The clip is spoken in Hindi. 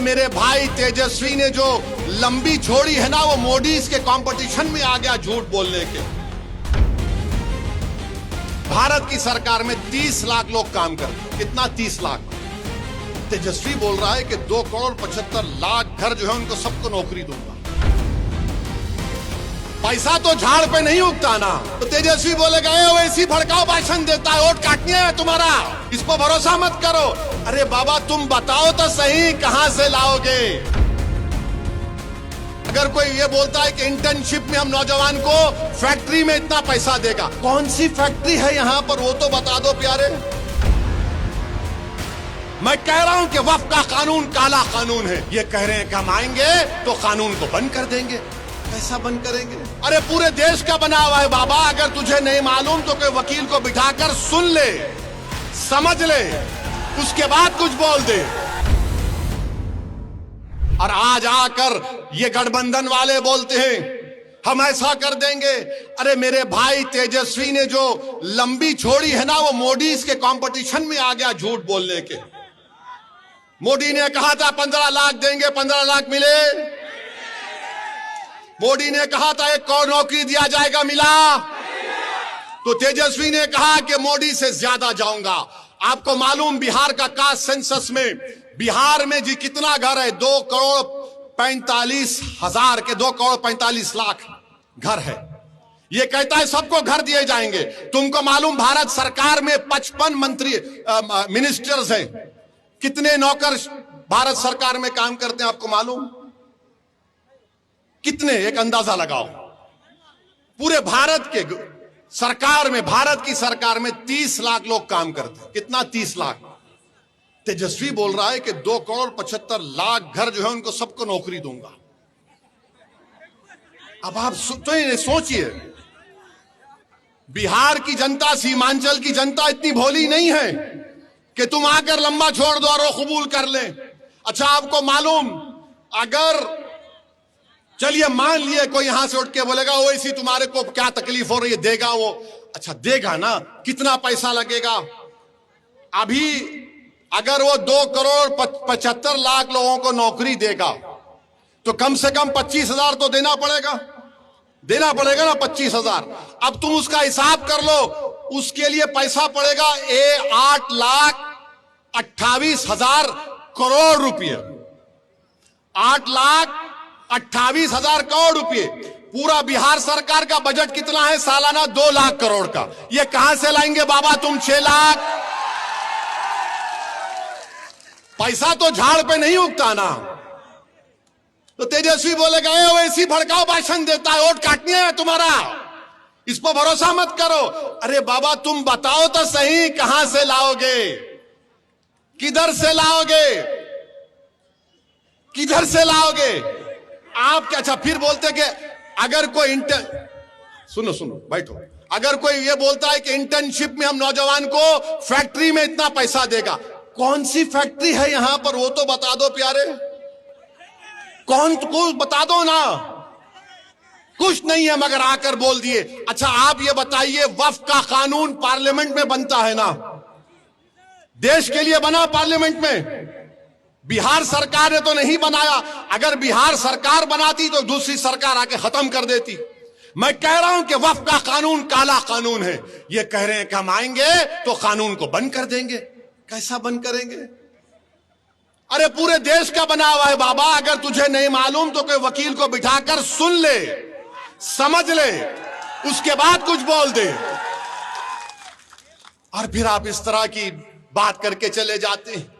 मेरे भाई तेजस्वी ने जो लंबी छोड़ी है ना, वो मोदी के कंपटीशन में आ गया झूठ बोलने के। भारत की सरकार में 30 लाख लोग काम करते। कितना? 30 लाख। तेजस्वी बोल रहा है कि 2,75,00,000 घर जो है उनको सबको नौकरी दूंगा। पैसा तो झाड़ पे नहीं उगता ना। तो तेजस्वी बोलेगा वैसी भड़काओ भाषण देता है, वोट काटने है तुम्हारा, इस पर भरोसा मत करो। अरे बाबा तुम बताओ तो सही, कहां से लाओगे? अगर कोई ये बोलता है कि इंटर्नशिप में हम नौजवान को फैक्ट्री में इतना पैसा देगा, कौन सी फैक्ट्री है यहां पर, वो तो बता दो प्यारे। मैं कह रहा हूं कि वक्फ का कानून काला कानून है। ये कह रहे हैं कि हम आएंगे तो कानून को बंद कर देंगे। कैसा बंद करेंगे? अरे पूरे देश का बना हुआ है बाबा। अगर तुझे नहीं मालूम तो कोई वकील को बिठाकर सुन ले, समझ ले, उसके बाद कुछ बोल दे। और आज आकर ये गठबंधन वाले बोलते हैं हम ऐसा कर देंगे। अरे मेरे भाई तेजस्वी ने जो लंबी छोड़ी है ना, वो मोदी के कंपटीशन में आ गया झूठ बोलने के। मोदी ने कहा था 15 लाख देंगे, 15 लाख मिले। मोदी ने कहा था 1 करोड़ नौकरी दिया जाएगा, मिला। तो तेजस्वी ने कहा कि मोदी से ज्यादा जाऊंगा। आपको मालूम बिहार का कास्ट सेंसस में बिहार में जी कितना घर है? 2,45,000 के 2,45,00,000 घर है। ये कहता है सबको घर दिए जाएंगे। तुमको मालूम भारत सरकार में 55 मंत्री मिनिस्टर्स हैं। कितने नौकर भारत सरकार में काम करते हैं आपको मालूम? कितने? एक अंदाजा लगाओ। पूरे भारत के सरकार में, भारत की सरकार में 30 लाख लोग काम करते हैं। कितना? 30 लाख। तेजस्वी बोल रहा है कि 2,75,00,000 घर जो है उनको सबको नौकरी दूंगा। अब आप तो सोचिए, बिहार की जनता, सीमांचल की जनता इतनी भोली नहीं है कि तुम आकर लंबा छोड़ दो और वो कबूल कर ले। अच्छा आपको मालूम, अगर चलिए मान लिए कोई यहां से उठ के बोलेगा वो इसी तुम्हारे को क्या तकलीफ हो रही है, देगा वो। अच्छा देगा ना, कितना पैसा लगेगा? अभी अगर वो 2,75,00,000 लोगों को नौकरी देगा तो कम से कम 25,000 तो देना पड़ेगा ना 25,000। अब तुम उसका हिसाब कर लो, उसके लिए पैसा पड़ेगा 8,28,000 करोड़ रुपये। 8,28,000 करोड़ रुपये। पूरा बिहार सरकार का बजट कितना है सालाना? 2 लाख करोड़ का। ये कहां से लाएंगे बाबा तुम 6 लाख? पैसा तो झाड़ पे नहीं उगता ना। तो तेजस्वी बोलेगा वैसी भड़काओ भाषण देता है, वोट काटने है तुम्हारा, इस पर भरोसा मत करो। अरे बाबा तुम बताओ तो सही, कहां से लाओगे? किधर से लाओगे? किधर से लाओगे आप? क्या? अच्छा फिर बोलते कि अगर कोई सुनो बैठो। अगर कोई ये बोलता है कि इंटर्नशिप में हम नौजवान को फैक्ट्री में इतना पैसा देगा, कौन सी फैक्ट्री है यहां पर, वो तो बता दो प्यारे। कौन को बता दो ना। कुछ नहीं है मगर आकर बोल दिए। अच्छा आप ये बताइए, वक्फ का कानून पार्लियामेंट में बनता है ना, देश के लिए बना पार्लियामेंट में। बिहार सरकार ने तो नहीं बनाया। अगर बिहार सरकार बनाती तो दूसरी सरकार आके खत्म कर देती। मैं कह रहा हूं कि वक्फ का कानून काला कानून है। ये कह रहे हैं कि हम आएंगे तो कानून को बंद कर देंगे। कैसा बंद करेंगे? अरे पूरे देश का बना हुआ है बाबा। अगर तुझे नहीं मालूम तो कोई वकील को बिठाकर सुन ले, समझ ले, उसके बाद कुछ बोल दे। और फिर आप इस तरह की बात करके चले जाते हैं।